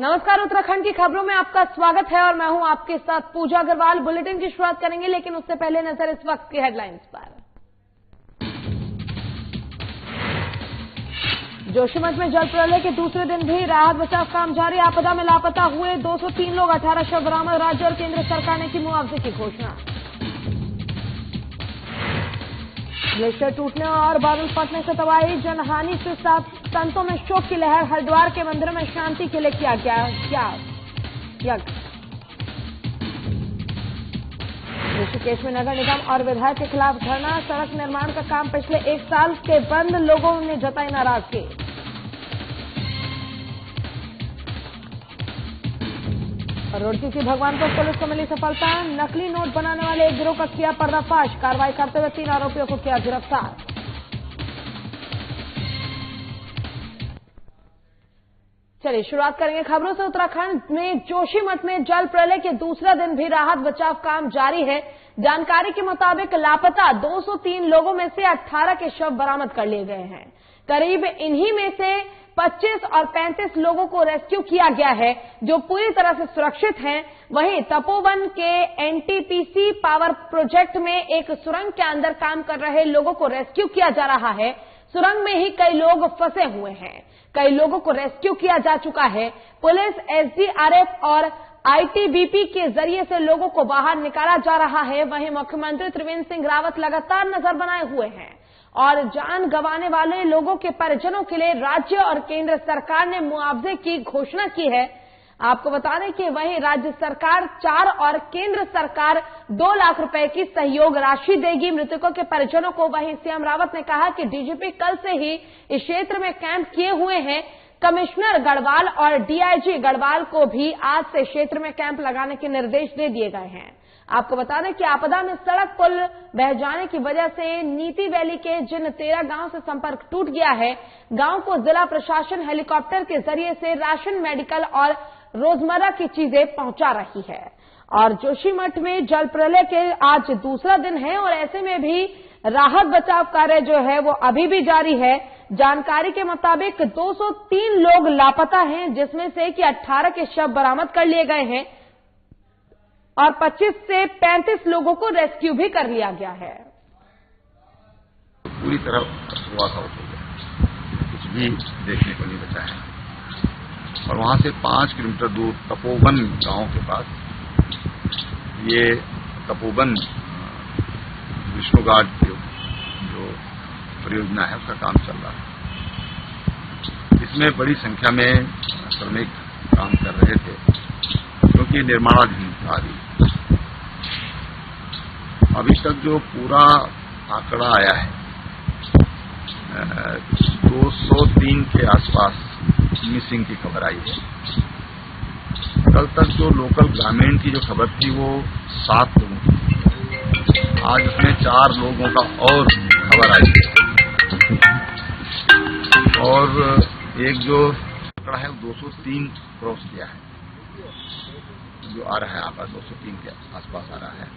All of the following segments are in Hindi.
नमस्कार, उत्तराखंड की खबरों में आपका स्वागत है और मैं हूं आपके साथ पूजा अग्रवाल। बुलेटिन की शुरुआत करेंगे, लेकिन उससे पहले नजर इस वक्त की हेडलाइंस पर। जोशीमठ में जल प्रलय के दूसरे दिन भी राहत बचाव काम जारी। आपदा में लापता हुए 203 लोग, 18 शव बरामद। राज्य और केंद्र सरकार ने की मुआवजे की घोषणा। ग्लेशियर टूटने और बादल फटने से तबाही, जनहानि से साथ संतों में शोक की लहर। हरिद्वार के मंदिरों में शांति के लिए किया गया यज्ञ। ऋषिकेश में नगर निगम और विधायक के खिलाफ धरना। सड़क निर्माण का काम पिछले 1 साल के बंद, लोगों ने जताई नाराजगी। रुड़की की भगवानपुर पुलिस को मिली सफलता। नकली नोट बनाने वाले एक गिरोह का किया पर्दाफाश। कार्रवाई करते हुए 3 आरोपियों को किया गिरफ्तार। चलिए शुरुआत करेंगे खबरों से। उत्तराखंड में जोशीमठ में जल प्रलय के दूसरा दिन भी राहत बचाव काम जारी है। जानकारी के मुताबिक लापता 203 लोगों में से 18 के शव बरामद कर लिए गए हैं। करीब इन्हीं में से 25 और 35 लोगों को रेस्क्यू किया गया है, जो पूरी तरह से सुरक्षित हैं। वहीं तपोवन के एनटीपीसी पावर प्रोजेक्ट में एक सुरंग के अंदर काम कर रहे लोगों को रेस्क्यू किया जा रहा है। सुरंग में ही कई लोग फंसे हुए हैं। कई लोगों को रेस्क्यू किया जा चुका है। पुलिस, एसडीआरएफ और आईटीबीपी के जरिए से लोगों को बाहर निकाला जा रहा है। वहीं मुख्यमंत्री त्रिवेंद्र सिंह रावत लगातार नजर बनाए हुए हैं और जान गंवाने वाले लोगों के परिजनों के लिए राज्य और केंद्र सरकार ने मुआवजे की घोषणा की है। आपको बता दें कि वहीं राज्य सरकार 4 और केंद्र सरकार 2 लाख रुपए की सहयोग राशि देगी मृतकों के परिजनों को। वहीं सीएम रावत ने कहा कि डीजीपी कल से ही इस क्षेत्र में कैंप किए हुए हैं। कमिश्नर गढ़वाल और डीआईजी गढ़वाल को भी आज से क्षेत्र में कैंप लगाने के निर्देश दे दिए गए हैं। आपको बता दें कि आपदा में सड़क पुल बह जाने की वजह से नीति वैली के जिन 13 गांव से संपर्क टूट गया है, गांव को जिला प्रशासन हेलीकॉप्टर के जरिए से राशन, मेडिकल और रोजमर्रा की चीजें पहुंचा रही है। और जोशीमठ में जल प्रलय के आज दूसरा दिन है और ऐसे में भी राहत बचाव कार्य जो है वो अभी भी जारी है। जानकारी के मुताबिक 203 लोग लापता हैं, जिसमें से कि 18 के शव बरामद कर लिए गए हैं और 25 से 35 लोगों को रेस्क्यू भी कर लिया गया है। पूरी तरह शुरुआत हो गया, कुछ भी देखने को नहीं बचा है। और वहां से 5 किलोमीटर दूर तपोवन गांव के पास ये तपोवन विष्णु घाट जो परियोजना है उसका काम चल रहा है। इसमें बड़ी संख्या में श्रमिक काम कर रहे थे, क्योंकि निर्माणाधीन था। अभी तक जो पूरा आंकड़ा आया है 203 के आसपास मिसिंग की खबर आई है। कल तक जो लोकल ग्रामीण की जो खबर थी वो 7 लोगों की थी। आज उसमें 4 लोगों का और खबर आई है और एक जो आंकड़ा है वो 203 क्रॉस किया है, जो आ रहा है आंकड़ा 203 के आसपास आ रहा है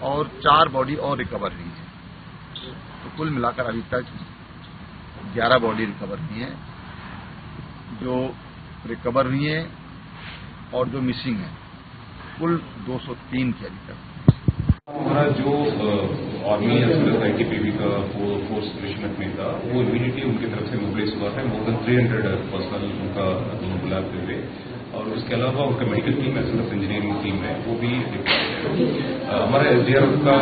और 4 बॉडी और रिकवर हुई है। तो कुल मिलाकर अभी तक 11 बॉडी रिकवर हुई है, जो रिकवर हुई है और जो मिसिंग है कुल 203 की अभी तक। हमारा जो आर्मी आईटीबीपी का फोर्स जोशीमठ में था वो इमीडिएटली उनकी तरफ से मोबिलाइज हुआ है। मोर देन 300 पर्सनल उनका बुलाते हुए, और उसके अलावा उनका medical team as well as engineering team है वो भी डिप्लॉयड है। हमारा एसडीआरएफ का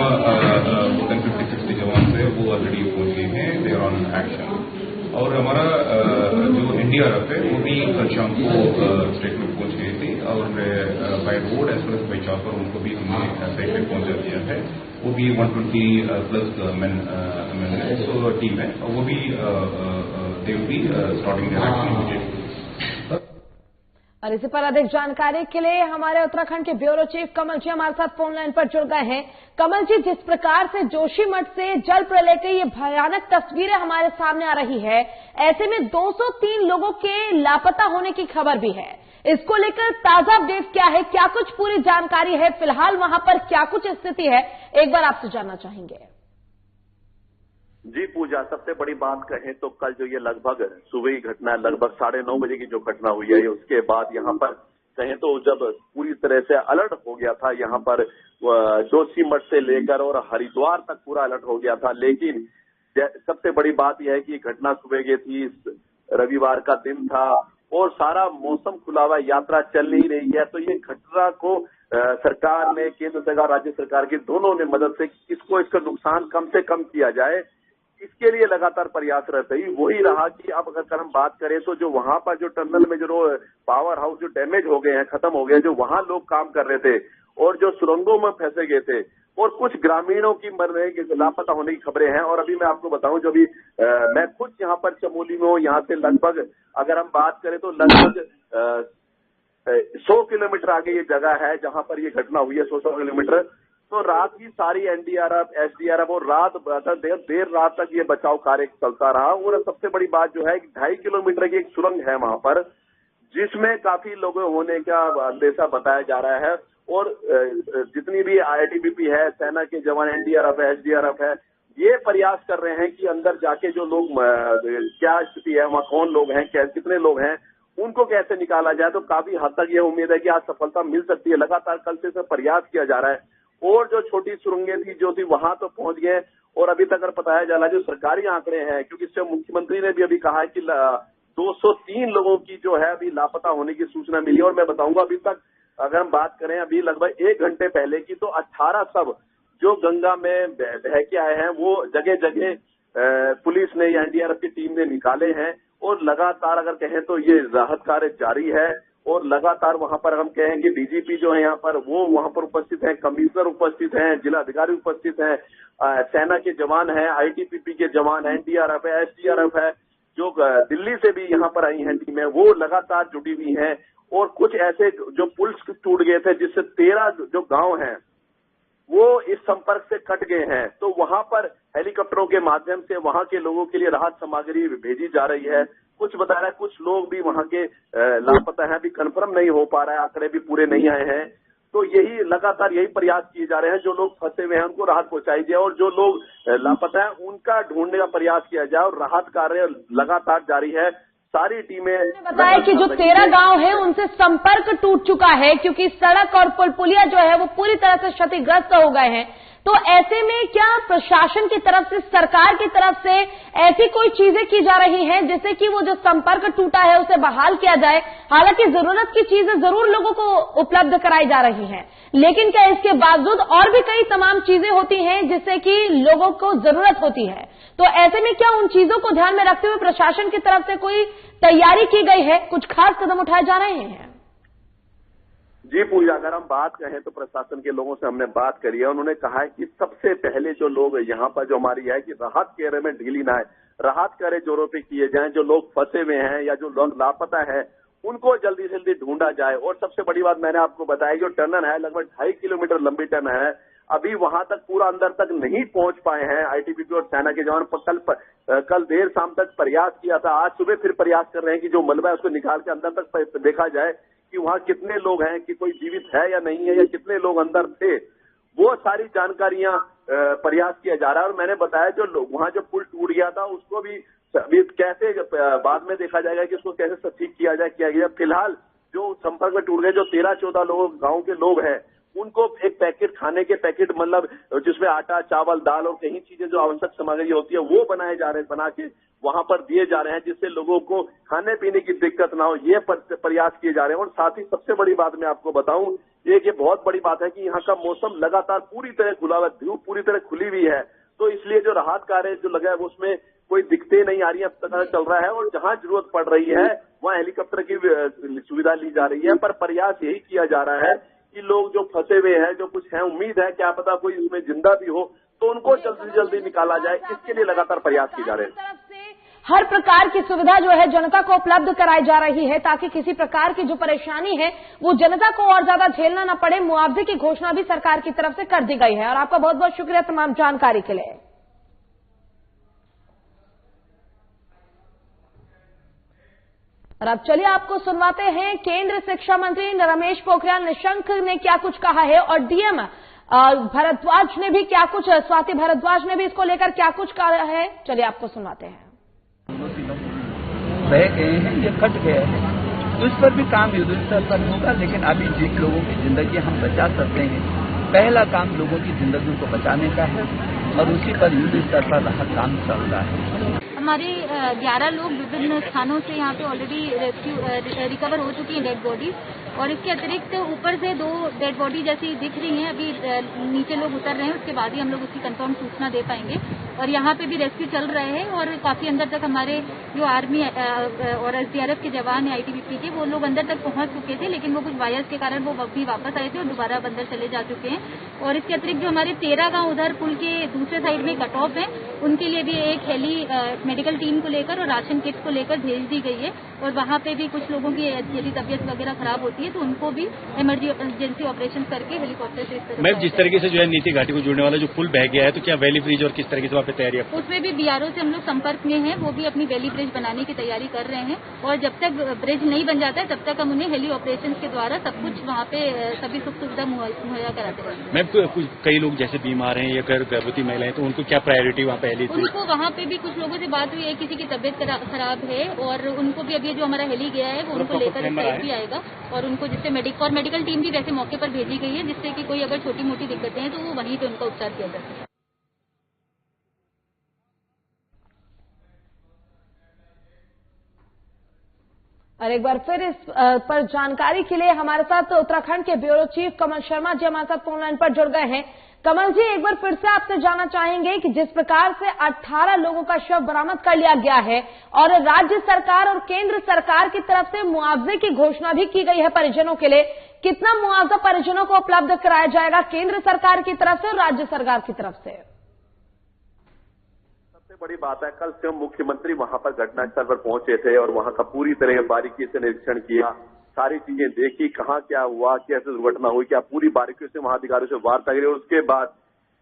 मोर देन 50-60 जवान है वो ऑलरेडी पहुंच गए हैं, दे आर ऑन एक्शन। और हमारा जो एनडीआरएफ है वो भी कल शाम को स्टेट में पहुंच गए थे और by road as well as by chopper उनको भी हमने साइट पे पहुंचा दिया है। वो भी 120 प्लस मैन टीम है और वो भी they will be starting their action immediately. और इसी पर अधिक जानकारी के लिए हमारे उत्तराखंड के ब्यूरो चीफ कमल जी हमारे साथ फोन लाइन पर जुड़ गए हैं। कमल जी, जिस प्रकार से जोशीमठ से जल प्रलय की ये भयानक तस्वीरें हमारे सामने आ रही है, ऐसे में 203 लोगों के लापता होने की खबर भी है। इसको लेकर ताजा अपडेट क्या है, क्या कुछ पूरी जानकारी है, फिलहाल वहां पर क्या कुछ स्थिति है, एक बार आपसे जानना चाहेंगे। जी पूजा, सबसे बड़ी बात कहें तो कल जो ये लगभग सुबह की घटना है, लगभग 9:30 बजे की जो घटना हुई है, उसके बाद यहाँ पर कहें तो जब पूरी तरह से अलर्ट हो गया था, यहाँ पर जोशीमठ से लेकर और हरिद्वार तक पूरा अलर्ट हो गया था। लेकिन सबसे बड़ी बात यह है कि घटना सुबह की थी, रविवार का दिन था और सारा मौसम खुला हुआ, यात्रा चल नहीं रही है। तो ये घटना को सरकार ने, केंद्र सरकार, राज्य सरकार की दोनों ने मदद से इसका नुकसान कम से कम किया जाए, इसके लिए लगातार प्रयासरत है। वही रहा कि अब अगर हम बात करें तो जो वहां पर जो टनल में जो पावर हाउस जो डैमेज हो गए हैं, खत्म हो गए, जो वहां लोग काम कर रहे थे और जो सुरंगों में फंसे गए थे और कुछ ग्रामीणों की मरने की, लापता होने की खबरें हैं। और अभी मैं आपको बताऊं, जो भी मैं खुद यहाँ पर चमोली में हूँ, यहाँ से लगभग अगर हम बात करें तो लगभग 100 किलोमीटर आगे ये जगह है जहां पर ये घटना हुई है, 100 किलोमीटर। तो रात की सारी एनडीआरएफ, एसडीआरएफ और देर रात तक ये बचाव कार्य चलता रहा। और सबसे बड़ी बात जो है, 2.5 किलोमीटर की एक सुरंग है वहां पर, जिसमें काफी लोगों होने का अंदेशा बताया जा रहा है। और जितनी भी आईटीबीपी है, सेना के जवान, एनडीआरएफ है, एसडीआरएफ है, ये प्रयास कर रहे हैं कि अंदर जाके जो लोग, क्या स्थिति है वहाँ, कौन लोग हैं, कितने लोग हैं, उनको कैसे निकाला जाए। तो काफी हद तक ये उम्मीद है कि आज सफलता मिल सकती है। लगातार कल से प्रयास किया जा रहा है और जो छोटी सुरंगें थी जो थी वहां तो पहुंच गए। और अभी तक बताया जा रहा है, जो सरकारी आंकड़े हैं, क्योंकि इससे मुख्यमंत्री ने भी अभी कहा है कि 203 लोगों की जो है अभी लापता होने की सूचना मिली। और मैं बताऊंगा, अभी तक अगर हम बात करें अभी लगभग 1 घंटे पहले की, तो 18 शव जो गंगा में बह के आए हैं वो जगह जगह पुलिस ने या एनडीआरएफ की टीम ने निकाले हैं। और लगातार अगर कहें तो ये राहत कार्य जारी है। और लगातार वहां पर हम कहेंगे डीजीपी जो है यहाँ पर, वो वहां पर उपस्थित हैं, कमिश्नर उपस्थित हैं, जिला अधिकारी उपस्थित हैं, सेना के जवान हैं, आईटीबीपी के जवान, एनडीआरएफ है, एसडीआरएफ है, जो दिल्ली से भी यहाँ पर आई हैं टीमें, वो लगातार जुटी हुई हैं। और कुछ ऐसे जो पुल टूट गए थे, जिससे 13 जो गांव हैं वो इस संपर्क से कट गए हैं। तो वहां पर हेलीकॉप्टरों के माध्यम से वहां के लोगों के लिए राहत सामग्री भेजी जा रही है। कुछ बता रहा है, कुछ लोग भी वहां के लापता हैं, अभी कंफर्म नहीं हो पा रहा है, आंकड़े भी पूरे नहीं आए हैं। तो यही लगातार यही प्रयास किए जा रहे हैं, जो लोग फंसे हुए हैं उनको राहत पहुंचाई जाए और जो लोग लापता है उनका ढूंढने का प्रयास किया जाए। और राहत कार्य लगातार जारी है। सारी टीमें बताया कि जो 13 गांव है उनसे संपर्क टूट चुका है, क्योंकि सड़क और पुलिया जो है वो पूरी तरह से क्षतिग्रस्त हो गए हैं। तो ऐसे में क्या प्रशासन की तरफ से, सरकार की तरफ से ऐसी कोई चीजें की जा रही हैं जिससे कि वो जो संपर्क टूटा है उसे बहाल किया जाए? हालांकि जरूरत की चीजें जरूर लोगों को उपलब्ध कराई जा रही हैं, लेकिन क्या इसके बावजूद और भी कई तमाम चीजें होती हैं जिससे कि लोगों को जरूरत होती है? तो ऐसे में क्या उन चीजों को ध्यान में रखते हुए प्रशासन की तरफ से कोई तैयारी की गई है, कुछ खास कदम उठाए जा रहे हैं? जी पूजा, अगर हम बात कहें तो प्रशासन के लोगों से हमने बात करी है। उन्होंने कहा है कि सबसे पहले जो लोग यहाँ पर जो हमारी है कि राहत कार्य में ढीली ना है, राहत कार्य जोरों पे किए जाएं। जो लोग फंसे हुए हैं या जो लोग लापता है उनको जल्दी से जल्दी ढूंढा जाए। और सबसे बड़ी बात मैंने आपको बताया, जो टनल है लगभग 2.5 किलोमीटर लंबी टनल है, अभी वहां तक पूरा अंदर तक नहीं पहुंच पाए हैं। आईटीबीपी और सेना के जवान कल देर शाम तक प्रयास किया था, आज सुबह फिर प्रयास कर रहे हैं कि जो मलबा है उसको निकाल के अंदर तक देखा जाए कि वहां कितने लोग हैं, कि कोई जीवित है या नहीं है, या कितने लोग अंदर थे। वो सारी जानकारियां प्रयास किया जा रहा है। और मैंने बताया जो वहां जो पुल टूट गया था उसको भी कैसे बाद में देखा जाएगा कि उसको कैसे ठीक किया गया। फिलहाल जो संपर्क में टूट गए, जो 13-14 लोग गांव के लोग हैं, उनको एक पैकेट, खाने के पैकेट, मतलब जिसमें आटा, चावल, दाल और कई चीजें जो आवश्यक सामग्री होती है वो बनाए जा रहे हैं, बना के वहां पर दिए जा रहे हैं, जिससे लोगों को खाने पीने की दिक्कत ना हो, ये प्रयास किए जा रहे हैं। और साथ ही सबसे बड़ी बात मैं आपको बताऊं, ये बहुत बड़ी बात है कि यहाँ का मौसम लगातार पूरी तरह खुला हुआ, धूप पूरी तरह खुली हुई है। तो इसलिए जो राहत कार्य जो लगा है उसमें कोई दिक्कतें नहीं आ रही है, पता चल रहा है। और जहां जरूरत पड़ रही है वहां हेलीकॉप्टर की सुविधा ली जा रही है। पर प्रयास यही किया जा रहा है कि लोग जो फंसे हुए हैं, जो कुछ है, उम्मीद है क्या पता कोई इसमें जिंदा भी हो, तो उनको जल्दी से जल्दी निकाला जाए। इसके लिए लगातार प्रयास किए जा रहे हैं। हर प्रकार की सुविधा जो है जनता को उपलब्ध कराई जा रही है, ताकि किसी प्रकार की जो परेशानी है वो जनता को और ज्यादा झेलना न पड़े। मुआवजे की घोषणा भी सरकार की तरफ से कर दी गई है। और आपका बहुत बहुत शुक्रिया तमाम जानकारी के लिए। और अब चलिए आपको सुनवाते हैं केंद्र शिक्षा मंत्री रमेश पोखरियाल निशंक ने क्या कुछ कहा है और डीएम भारद्वाज ने भी क्या कुछ, स्वाति भारद्वाज ने भी इसको लेकर क्या कुछ कहा है, चलिए आपको सुनाते हैं। बह गए हैं, ये कट गया है, तो इस पर भी काम युद्ध स्तर पर होगा, लेकिन अभी जिन लोगों की जिंदगी हम बचा सकते हैं, पहला काम लोगों की जिंदगी को बचाने का है और उसी पर युद्ध स्तर पर राहत काम चल रहा है। हमारे 11 लोग विभिन्न स्थानों से यहाँ पे ऑलरेडी रिकवर हो चुकी हैं डेड बॉडीज, और इसके अतिरिक्त ऊपर से 2 डेड बॉडी जैसी दिख रही हैं। अभी नीचे लोग उतर रहे हैं, उसके बाद ही हम लोग उसकी कंफर्म सूचना दे पाएंगे। और यहाँ पे भी रेस्क्यू चल रहे हैं और काफी अंदर तक हमारे जो आर्मी और एसडीआरएफ के जवान है आईटीबीपी के, वो लोग अंदर तक पहुंच चुके थे, लेकिन वो कुछ वायर्स के कारण वो भी वापस आए थे और दोबारा अंदर चले जा चुके हैं। और इसके अतिरिक्त जो हमारे 13 गांव उधर पुल के दूसरे साइड में कट ऑफ है, उनके लिए भी एक हेली मेडिकल टीम को लेकर और राशन किट को लेकर भेज दी गई है। और वहाँ पे भी कुछ लोगों की यदि तबियत वगैरह खराब होती है तो उनको भी इमरजेंसी ऑपरेशन करके हेलीकॉप्टर से मैम, जिस तरीके से जो है नीति घाटी को जोड़ने वाला जो पुल बह गया है, तो क्या वैली ब्रिज और किस तरीके से वहाँ पे तैयारी है? उसमें भी बीआरओ से हम लोग संपर्क में हैं, वो भी अपनी वैली ब्रिज बनाने की तैयारी कर रहे हैं। और जब तक ब्रिज नहीं बन जाता है तब तक हम उन्हें हेली ऑपरेशन के द्वारा सब कुछ वहाँ पे सभी सुख सुविधा मुहैया कराते रहेंगे। मैम, कई लोग जैसे बीमार हैं या गर्भवती महिलाएं, तो उनको क्या प्रायोरिटी वहाँ पे? उनको वहाँ पे भी कुछ लोगों से बात हुई है, किसी की तबियत खराब है और उनको भी अभी जो हमारा हेली गया है वो उनको लेकर भी आएगा और उनको जिससे मेडिकल टीम भी वैसे मौके पर भेजी गई है, जिससे कि कोई अगर छोटी मोटी दिक्कतें हैं तो वो वहीं पे उनका उपचार किया जा सके। और एक बार फिर इस पर जानकारी के लिए हमारे साथ उत्तराखंड के ब्यूरो चीफ कमल शर्मा जी हमारे साथ फोन लाइन पर जुड़ गए हैं। कमल जी, एक बार फिर से आपसे जानना चाहेंगे कि जिस प्रकार से 18 लोगों का शव बरामद कर लिया गया है और राज्य सरकार और केंद्र सरकार की तरफ से मुआवजे की घोषणा भी की गई है परिजनों के लिए, कितना मुआवजा परिजनों को उपलब्ध कराया जाएगा केंद्र सरकार की तरफ से और राज्य सरकार की तरफ से? सबसे बड़ी बात है, कल स्वयं मुख्यमंत्री वहां पर घटनास्थल पर पहुंचे थे और वहां का पूरी तरह बारीकी से निरीक्षण किया, सारी चीजें देखी, कहाँ क्या हुआ, कैसे दुर्घटना हुई, क्या पूरी बारीकी से वहां अधिकारियों से वार्ता करी। और उसके बाद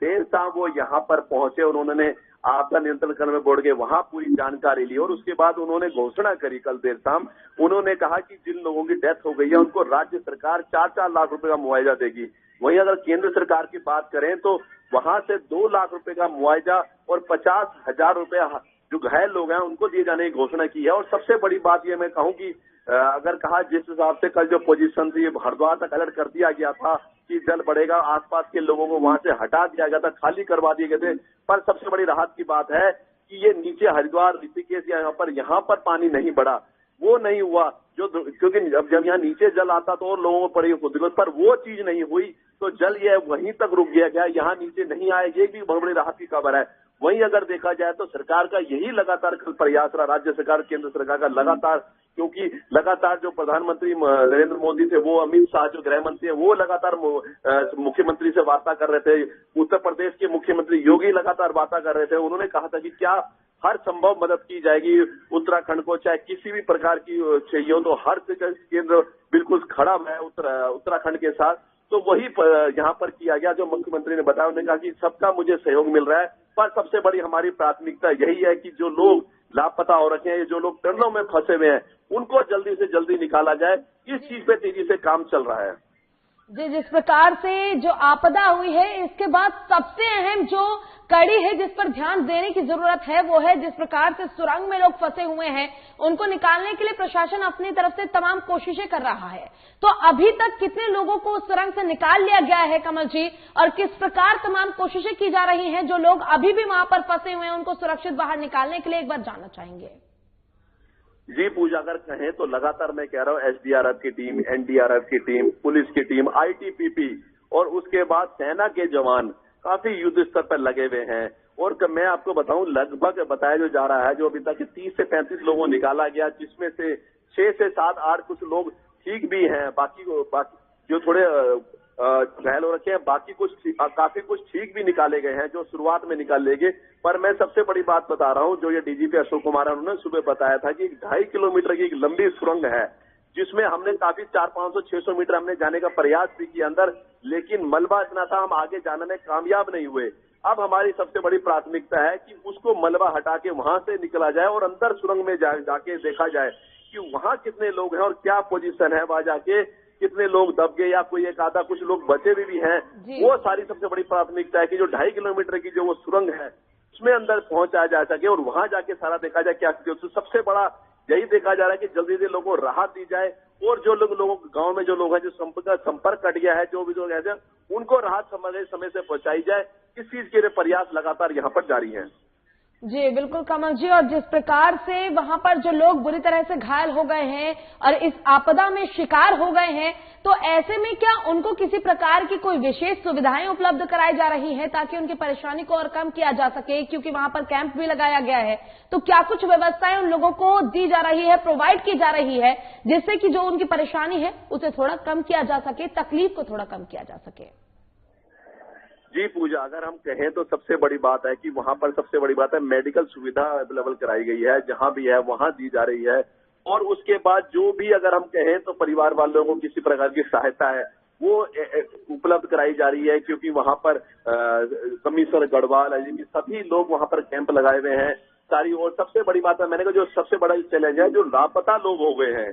देर शाम वो यहाँ पर पहुंचे और उन्होंने आपदा नियंत्रण कक्ष में बोर्ड के वहां पूरी जानकारी ली और उसके बाद उन्होंने घोषणा करी कल देर शाम। उन्होंने कहा कि जिन लोगों की डेथ हो गई है उनको राज्य सरकार 4-4 लाख रुपए का मुआवजा देगी। वहीं अगर केंद्र सरकार की बात करें तो वहां से 2 लाख रुपए का मुआवजा और 50,000 रुपए जो घायल लोग हैं उनको दिए जाने की घोषणा की है। और सबसे बड़ी बात यह मैं कहूं कि अगर कहा जिस हिसाब से कल जो पोजीशन थी हरिद्वार तक अलर्ट कर दिया गया था कि जल बढ़ेगा, आसपास के लोगों को वहां से हटा दिया गया था, खाली करवा दिए गए थे, पर सबसे बड़ी राहत की बात है कि ये नीचे हरिद्वार ऋषिकेश यहाँ पर पानी नहीं बढ़ा, वो नहीं हुआ जो, क्योंकि जब यहाँ नीचे जल आता तो और लोगों को पड़ी दिक्कत, पर वो चीज नहीं हुई तो जल ये वहीं तक रुक गया, यहाँ नीचे नहीं आए, ये भी बहुत बड़ी राहत की खबर है। वहीं अगर देखा जाए तो सरकार का यही लगातार प्रयास रहा, राज्य सरकार केंद्र सरकार का लगातार, क्योंकि लगातार जो प्रधानमंत्री नरेंद्र मोदी थे, वो अमित शाह जो गृह मंत्री है, वो लगातार मुख्यमंत्री से वार्ता कर रहे थे, उत्तर प्रदेश के मुख्यमंत्री योगी लगातार वार्ता कर रहे थे। उन्होंने कहा था कि क्या हर संभव मदद की जाएगी उत्तराखंड को, चाहे किसी भी प्रकार की चाहिए हो, तो हर केंद्र बिल्कुल खड़ा है उत्तराखंड के साथ। तो वही यहाँ पर किया गया जो मुख्यमंत्री ने बताया। उन्होंने कहा कि सबका मुझे सहयोग मिल रहा है, पर सबसे बड़ी हमारी प्राथमिकता यही है कि जो लोग लापता हो रखे हैं, जो लोग टनलों में फंसे हुए हैं, उनको जल्दी से जल्दी निकाला जाए। इस चीज पे तेजी से काम चल रहा है। जी, जिस प्रकार से जो आपदा हुई है, इसके बाद सबसे अहम जो कड़ी है जिस पर ध्यान देने की जरूरत है वो है जिस प्रकार से सुरंग में लोग फंसे हुए हैं, उनको निकालने के लिए प्रशासन अपनी तरफ से तमाम कोशिशें कर रहा है। तो अभी तक कितने लोगों को उस सुरंग से निकाल लिया गया है कमल जी, और किस प्रकार तमाम कोशिशें की जा रही हैं, जो लोग अभी भी वहां पर फंसे हुए हैं उनको सुरक्षित बाहर निकालने के लिए एक बार जानना चाहेंगे। जी पूजा, अगर कहें तो लगातार मैं कह रहा हूँ एसडीआरएफ की टीम, एनडीआरएफ की टीम, पुलिस की टीम, आईटीबीपी और उसके बाद सेना के जवान काफी युद्ध स्तर पर लगे हुए हैं। और मैं आपको बताऊं, लगभग बताया जो जा रहा है जो अभी तक 30 से 35 लोगों को निकाला गया, जिसमें से 6 से 7, 8 कुछ लोग ठीक भी हैं, बाकी जो थोड़े घायल हो रखे हैं, बाकी काफी कुछ ठीक भी निकाले गए हैं जो शुरुआत में निकाले गए। पर मैं सबसे बड़ी बात बता रहा हूं, जो ये डीजीपी अशोक कुमार है, उन्होंने सुबह बताया था कि 2.5 किलोमीटर की एक लंबी सुरंग है, जिसमें हमने काफी 400-500-600 मीटर हमने जाने का प्रयास भी किया अंदर, लेकिन मलबा इतना था हम आगे जाने में कामयाब नहीं हुए। अब हमारी सबसे बड़ी प्राथमिकता है कि उसको मलबा हटा के वहां से निकला जाए और अंदर सुरंग में जाके देखा जाए कि वहां कितने लोग हैं और क्या पोजीशन है, वहां जाके कितने लोग दब गए या कोई एक आधा कुछ लोग बचे भी हैं, वो सारी सबसे बड़ी प्राथमिकता है कि जो 2.5 किलोमीटर की जो वो सुरंग है उसमें अंदर पहुंचाया जा सके और वहां जाके सारा देखा जाए क्या स्थिति। सबसे बड़ा यही देखा जा रहा है कि जल्दी से लोगों को राहत दी जाए और जो लोगों गांव में जो लोग हैं जो संपर्क कट गया है, जो भी लोग हैं उनको राहत समय से पहुंचाई जाए। इस चीज के लिए प्रयास लगातार यहाँ पर जारी है। जी बिल्कुल कमल जी, और जिस प्रकार से वहां पर जो लोग बुरी तरह से घायल हो गए हैं और इस आपदा में शिकार हो गए हैं, तो ऐसे में क्या उनको किसी प्रकार की कोई विशेष सुविधाएं उपलब्ध कराई जा रही हैं ताकि उनकी परेशानी को और कम किया जा सके, क्योंकि वहां पर कैंप भी लगाया गया है, तो क्या कुछ व्यवस्थाएं उन लोगों को दी जा रही है, प्रोवाइड की जा रही है, जिससे कि जो उनकी परेशानी है उसे थोड़ा कम किया जा सके, तकलीफ को थोड़ा कम किया जा सके? जी पूजा, अगर हम कहें तो सबसे बड़ी बात है कि वहां पर सबसे बड़ी बात है मेडिकल सुविधा अवेलेबल कराई गई है, जहां भी है वहां दी जा रही है। और उसके बाद जो भी अगर हम कहें तो परिवार वालों को किसी प्रकार की सहायता है वो उपलब्ध कराई जा रही है, क्योंकि वहां पर कमिश्नर गढ़वाल सभी लोग वहां पर कैंप लगाए हुए हैं सारी। और सबसे बड़ी बात है, मैंने कहा जो सबसे बड़ा चैलेंज है, जो लापता लोग हो गए हैं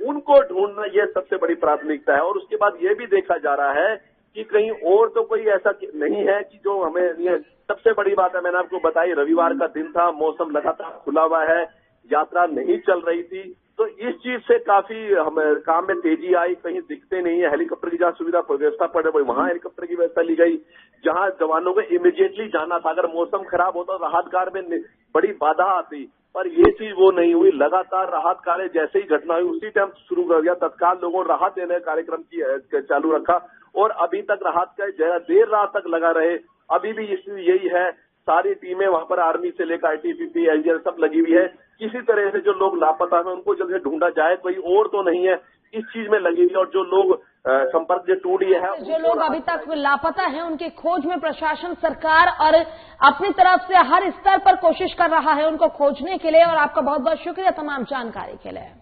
उनको ढूंढना, ये सबसे बड़ी प्राथमिकता है। और उसके बाद ये भी देखा जा रहा है कि कहीं और तो कोई ऐसा नहीं है कि जो हमें, सबसे बड़ी बात है मैंने आपको बताई, रविवार का दिन था, मौसम लगातार खुला हुआ है, यात्रा नहीं चल रही थी, तो इस चीज से काफी हमें काम में तेजी आई। कहीं दिखते नहीं है, हेलीकॉप्टर की जहाँ सुविधा व्यवस्था पड़े वहां हेलीकॉप्टर की व्यवस्था ली गई, जहां जवानों को इमीडिएटली जाना था। अगर मौसम खराब होता राहत कार्य में बड़ी बाधा आती, पर ये चीज वो नहीं हुई। लगातार राहत कार्य जैसे ही घटना हुई उसी टाइम शुरू कर दिया, तत्काल लोगों को राहत देने का कार्यक्रम चालू रखा और अभी तक राहत का देर रात तक लगा रहे। अभी भी स्थिति यही है, सारी टीमें वहां पर आर्मी से लेकर आईटीबीपी एनडीआरएफ सब लगी हुई है। किसी तरह से जो लोग लापता हैं उनको जल्द से ढूंढा जाए, कोई और तो नहीं है, इस चीज में लगी हुई है। और जो लोग संपर्क जो टूट गया है, जो लोग अभी तक लापता हैं, उनकी खोज में प्रशासन, सरकार और अपनी तरफ से हर स्तर पर कोशिश कर रहा है उनको खोजने के लिए। और आपका बहुत बहुत शुक्रिया तमाम जानकारी के लिए।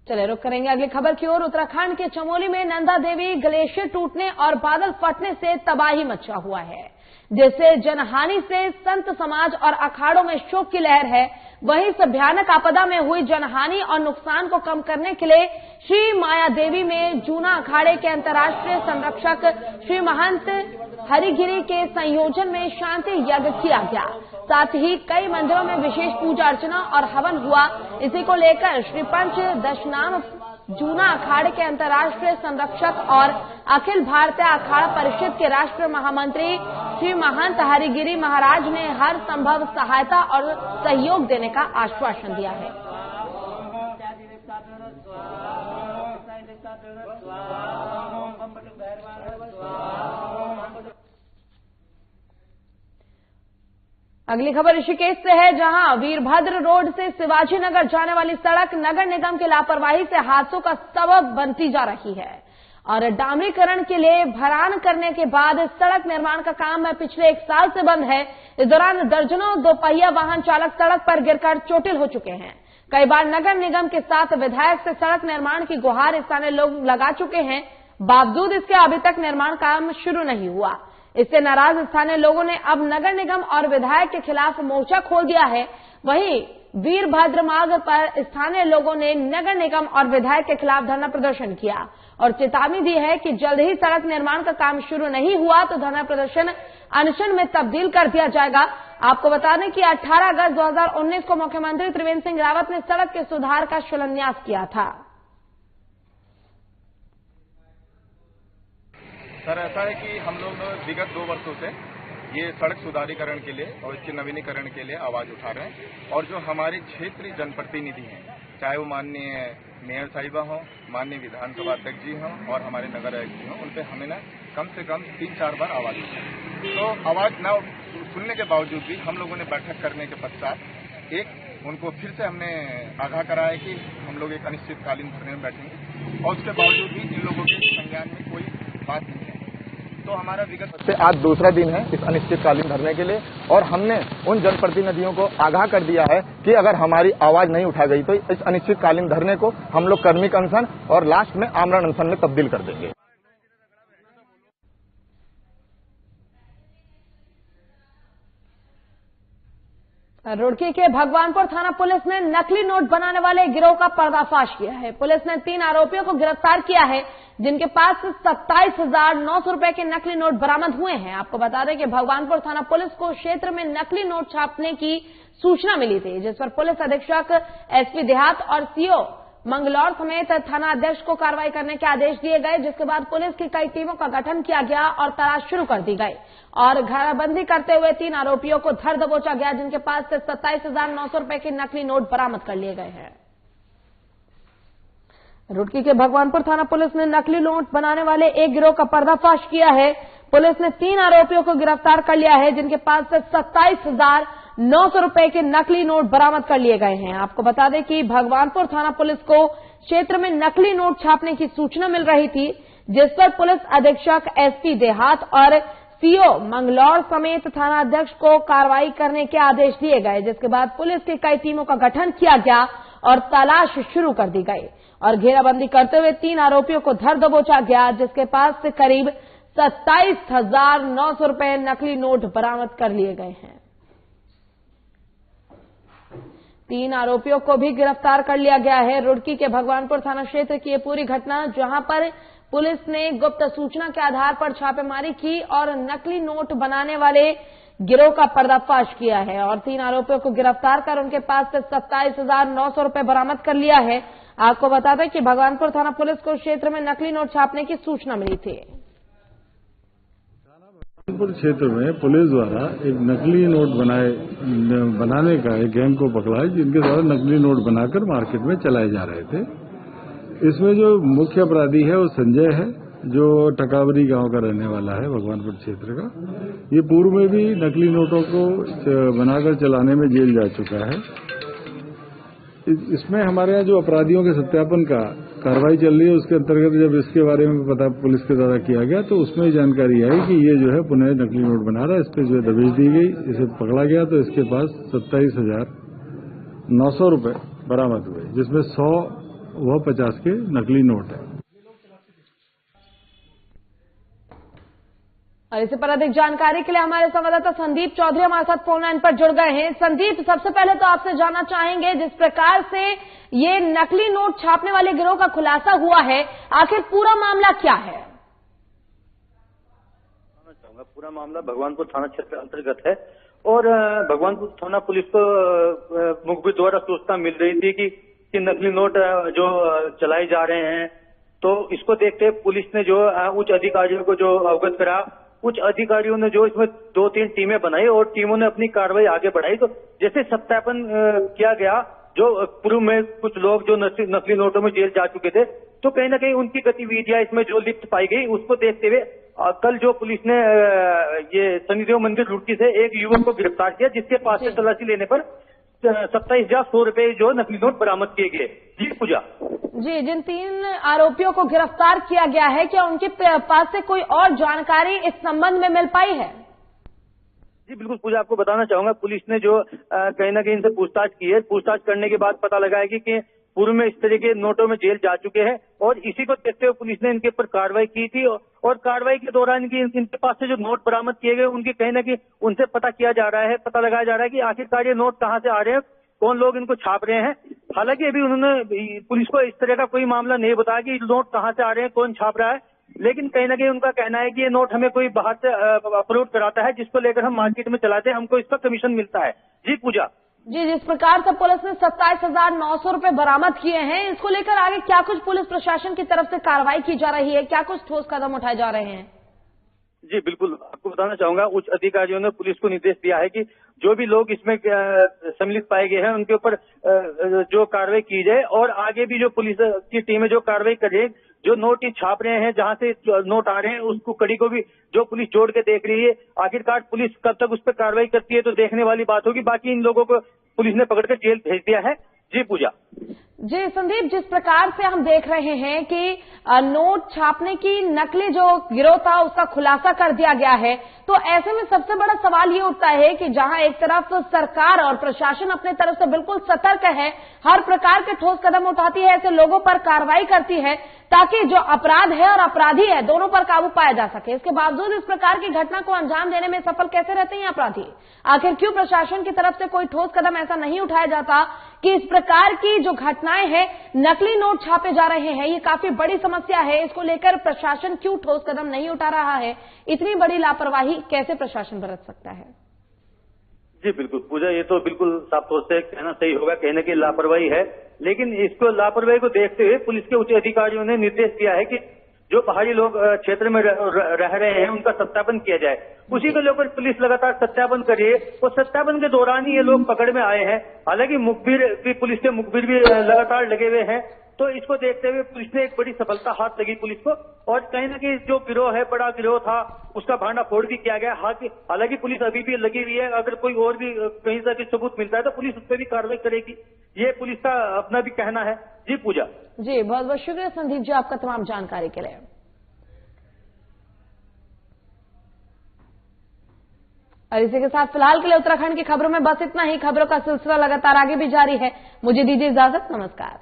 चलिए रुक करेंगे अगली खबर की ओर। उत्तराखंड के चमोली में नंदा देवी ग्लेशियर टूटने और बादल फटने से तबाही मचा हुआ है, जिससे जनहानि से संत समाज और अखाड़ों में शोक की लहर है। वहीं इस भयानक आपदा में हुई जनहानि और नुकसान को कम करने के लिए श्री माया देवी में जूना अखाड़े के अंतर्राष्ट्रीय संरक्षक श्री महंत हरिगिरी के संयोजन में शांति यज्ञ किया गया। साथ ही कई मंदिरों में विशेष पूजा अर्चना और हवन हुआ। इसी को लेकर श्री पंच दशनाम जूना अखाड़े के अंतर्राष्ट्रीय संरक्षक और अखिल भारतीय अखाड़ा परिषद के राष्ट्रीय महामंत्री श्री महंत हरिगिरी महाराज ने हर संभव सहायता और सहयोग देने का आश्वासन दिया है। अगली खबर ऋषिकेश से है, जहां वीरभद्र रोड से शिवाजी नगर जाने वाली सड़क नगर निगम की लापरवाही से हादसों का सबब बनती जा रही है। और डामरीकरण के लिए भरान करने के बाद सड़क निर्माण का काम पिछले 1 साल से बंद है। इस दौरान दर्जनों दोपहिया वाहन चालक सड़क पर गिरकर चोटिल हो चुके हैं। कई बार नगर निगम के साथ विधायक से सड़क निर्माण की गुहार स्थानीय लोग लगा चुके हैं, बावजूद इसके अभी तक निर्माण काम शुरू नहीं हुआ। इससे नाराज स्थानीय लोगों ने अब नगर निगम और विधायक के खिलाफ मोर्चा खोल दिया है। वहीं वीरभद्र मार्ग पर स्थानीय लोगों ने नगर निगम और विधायक के खिलाफ धरना प्रदर्शन किया और चेतावनी दी है कि जल्द ही सड़क निर्माण का काम शुरू नहीं हुआ तो धरना प्रदर्शन अनशन में तब्दील कर दिया जाएगा। आपको बता दें कि 18 अगस्त 2019 को मुख्यमंत्री त्रिवेंद्र सिंह रावत ने सड़क के सुधार का शिलान्यास किया था। सर ऐसा है कि हम लोग विगत 2 वर्षों से ये सड़क सुधारीकरण के लिए और इसके नवीनीकरण के लिए आवाज उठा रहे हैं। और जो हमारे क्षेत्रीय जनप्रतिनिधि हैं, चाहे वो माननीय मेयर साहिबा हो, माननीय विधानसभा अध्यक्ष जी हों और हमारे नगर आयुक्त जी हों, उन पर हमें कम से कम 3-4 बार आवाज उठाई। तो आवाज न सुनने के बावजूद भी हम लोगों ने बैठक करने के पश्चात उनको फिर से हमने आगाह कराया कि हम लोग एक अनिश्चितकालीन धरने में बैठेंगे, और उसके बावजूद भी इन लोगों के संज्ञान में कोई बात नहीं है। तो हमारा विगत से आज दूसरा दिन है इस अनिश्चितकालीन धरने के लिए, और हमने उन जनप्रतिनिधियों को आगाह कर दिया है कि अगर हमारी आवाज नहीं उठा गई तो इस अनिश्चितकालीन धरने को हम लोग कर्मिक अनशन और लास्ट में आमरण अनशन में तब्दील कर देंगे। रुड़की के भगवानपुर थाना पुलिस ने नकली नोट बनाने वाले गिरोह का पर्दाफाश किया है। पुलिस ने 3 आरोपियों को गिरफ्तार किया है, जिनके पास से 27,900 रुपए के नकली नोट बरामद हुए हैं। आपको बता दें कि भगवानपुर थाना पुलिस को क्षेत्र में नकली नोट छापने की सूचना मिली थी, जिस पर पुलिस अधीक्षक एसपी देहात और सीओ मंगलौर समेत थाना अध्यक्ष को कार्रवाई करने के आदेश दिए गए, जिसके बाद पुलिस की कई टीमों का गठन किया गया और तलाश शुरू कर दी गई और घेराबंदी करते हुए 3 आरोपियों को धर दबोचा गया, जिनके पास से 27,900 रुपए के नकली नोट बरामद कर लिए गए हैं। रुड़की के भगवानपुर थाना पुलिस ने नकली नोट बनाने वाले एक गिरोह का पर्दाफाश किया है। पुलिस ने 3 आरोपियों को गिरफ्तार कर लिया है, जिनके पास से 27,900 रुपए के नकली नोट बरामद कर लिए गए हैं। आपको बता दें कि भगवानपुर थाना पुलिस को क्षेत्र में नकली नोट छापने की सूचना मिल रही थी, जिस पर पुलिस अधीक्षक एसपी देहात और सीओ मंगलौर समेत थाना अध्यक्ष को कार्रवाई करने के आदेश दिए गए, जिसके बाद पुलिस की कई टीमों का गठन किया गया और तलाश शुरू कर दी गई और घेराबंदी करते हुए 3 आरोपियों को धर दबोचा गया, जिसके पास से करीब 27,900 रुपए नकली नोट बरामद कर लिए गए हैं। 3 आरोपियों को भी गिरफ्तार कर लिया गया है। रुड़की के भगवानपुर थाना क्षेत्र की ये पूरी घटना, जहां पर पुलिस ने गुप्त सूचना के आधार पर छापेमारी की और नकली नोट बनाने वाले गिरोह का पर्दाफाश किया है और 3 आरोपियों को गिरफ्तार कर उनके पास से 27,900 रुपए बरामद कर लिया है। आपको बता दें कि भगवानपुर थाना पुलिस को क्षेत्र में नकली नोट छापने की सूचना मिली थी। भगवानपुर क्षेत्र में पुलिस द्वारा एक नकली नोट बनाने का एक गैंग को पकड़ा है, जिनके द्वारा नकली नोट बनाकर मार्केट में चलाए जा रहे थे। इसमें जो मुख्य अपराधी है वो संजय है, जो टकावरी गांव का रहने वाला है, भगवानपुर क्षेत्र का। ये पूर्व में भी नकली नोटों को बनाकर चलाने में जेल जा चुका है। इसमें हमारे यहाँ जो अपराधियों के सत्यापन का कार्रवाई चल रही है, उसके अंतर्गत जब इसके बारे में पता पुलिस के द्वारा किया गया तो उसमें जानकारी आई कि ये जो है पुनः नकली नोट बना रहा है। इस पर जो है दबिश दी गई, इसे पकड़ा गया तो इसके पास 27,900 रुपए बरामद हुए, जिसमें 100 व 50 के नकली नोट है। और इसी पर अधिक जानकारी के लिए हमारे संवाददाता संदीप चौधरी हमारे साथ फोन लाइन पर जुड़ गए हैं। संदीप, सबसे पहले तो आपसे जानना चाहेंगे, जिस प्रकार से ये नकली नोट छापने वाले गिरोह का खुलासा हुआ है, आखिर पूरा मामला क्या है? पूरा मामला भगवानपुर थाना क्षेत्र अंतर्गत है और भगवानपुर थाना पुलिस को मुखबिर द्वारा सूचना मिल रही थी कि नकली नोट जो चलाए जा रहे हैं, तो इसको देखते पुलिस ने जो उच्च अधिकारियों को जो अवगत करा, उच्च अधिकारियों ने जो इसमें 2-3 टीमें बनाई और टीमों ने अपनी कार्रवाई आगे बढ़ाई। तो जैसे सत्यापन किया गया, जो पूर्व में कुछ लोग जो नकली नोटों में जेल जा चुके थे, तो कहीं ना कहीं उनकी गतिविधियां इसमें जो लिप्त पाई गई, उसको देखते हुए कल जो पुलिस ने ये शनिदेव मंदिर रुड़की से एक युवक को गिरफ्तार किया, जिसके पास से तलाशी लेने पर 27,100 रुपए जो नकली नोट बरामद किए गए। जी पूजा जी, जिन 3 आरोपियों को गिरफ्तार किया गया है, क्या उनके पास से कोई और जानकारी इस संबंध में मिल पाई है? जी बिल्कुल पूजा, आपको बताना चाहूंगा, पुलिस ने जो कहीं ना कहीं इनसे पूछताछ की है। पूछताछ करने के बाद पता लगा है कि पूर्व में इस तरह के नोटों में जेल जा चुके हैं और इसी को देखते हुए पुलिस ने इनके ऊपर कार्रवाई की थी और कार्रवाई के दौरान इनके पास से जो नोट बरामद किए गए, उनके कहीं ना कहीं उनसे पता लगाया जा रहा है कि आखिरकार ये नोट कहां से आ रहे हैं, कौन लोग इनको छाप रहे हैं। हालांकि अभी उन्होंने पुलिस को इस तरह का कोई मामला नहीं बताया कि नोट कहां से आ रहे हैं, कौन छाप रहा है, लेकिन कहीं ना कहीं उनका कहना है कि ये नोट हमें कोई बाहर से अपलोड कराता है, जिसको लेकर हम मार्केट में चलाते हैं, हमको इसका कमीशन मिलता है। जी पूजा जी, जिस प्रकार से पुलिस ने 27,900 रुपए बरामद किए हैं, इसको लेकर आगे क्या कुछ पुलिस प्रशासन की तरफ से कार्रवाई की जा रही है, क्या कुछ ठोस कदम उठाए जा रहे हैं? जी बिल्कुल, आपको बताना चाहूंगा, उच्च अधिकारियों ने पुलिस को निर्देश दिया है कि जो भी लोग इसमें सम्मिलित पाए गए हैं, उनके ऊपर जो कार्रवाई की जाए और आगे भी जो पुलिस की टीमें जो कार्रवाई करे, जो नोट छाप रहे हैं, जहां से नोट आ रहे हैं, उसको कड़ी को भी जो पुलिस जोड़ के देख रही है। आखिरकार पुलिस कब तक उस पर कार्रवाई करती है तो देखने वाली बात होगी। बाकी इन लोगों को पुलिस ने पकड़कर जेल भेज दिया है, जी पूजा। जी संदीप, जिस प्रकार से हम देख रहे हैं कि नोट छापने की नकली जो गिरोह था उसका खुलासा कर दिया गया है, तो ऐसे में सबसे बड़ा सवाल ये उठता है कि जहां एक तरफ सरकार और प्रशासन अपने तरफ से बिल्कुल सतर्क है, हर प्रकार के ठोस कदम उठाती है, ऐसे लोगों पर कार्रवाई करती है ताकि जो अपराध है और अपराधी है दोनों पर काबू पाया जा सके, इसके बावजूद इस प्रकार की घटना को अंजाम देने में सफल कैसे रहते हैं अपराधी? आखिर क्यों प्रशासन की तरफ से कोई ठोस कदम ऐसा नहीं उठाया जाता कि इस प्रकार की जो घटनाएं हैं, नकली नोट छापे जा रहे हैं, ये काफी बड़ी समस्या है, इसको लेकर प्रशासन क्यों ठोस कदम नहीं उठा रहा है? इतनी बड़ी लापरवाही कैसे प्रशासन बरत सकता है? जी बिल्कुल पूजा, ये तो बिल्कुल साफ तौर से कहना सही होगा, कहने की लापरवाही है। लेकिन इसको लापरवाही को देखते हुए पुलिस के उच्च अधिकारियों ने निर्देश दिया है कि जो पहाड़ी लोग क्षेत्र में रह रहे हैं उनका सत्यापन किया जाए। उसी को लेकर पुलिस लगातार सत्यापन कर रही है और सत्यापन के दौरान ही ये लोग पकड़ में आए हैं। हालांकि मुखबिर भी, पुलिस के मुखबिर भी लगातार लगे हुए हैं, तो इसको देखते हुए पुलिस ने एक बड़ी सफलता हाथ लगी पुलिस को, और कहीं ना कहीं जो गिरोह है, बड़ा गिरोह था, उसका भांडाफोड़ भी किया गया। हालांकि पुलिस अभी भी लगी हुई है, अगर कोई और भी कहीं से सबूत मिलता है तो पुलिस उस पर भी कार्रवाई करेगी, ये पुलिस का अपना भी कहना है। जी पूजा। जी बहुत बहुत शुक्रिया संदीप जी आपका तमाम जानकारी के लिए। और इसी के साथ फिलहाल के लिए उत्तराखंड की खबरों में बस इतना ही। खबरों का सिलसिला लगातार आगे भी जारी है। मुझे दीजिए इजाजत, नमस्कार।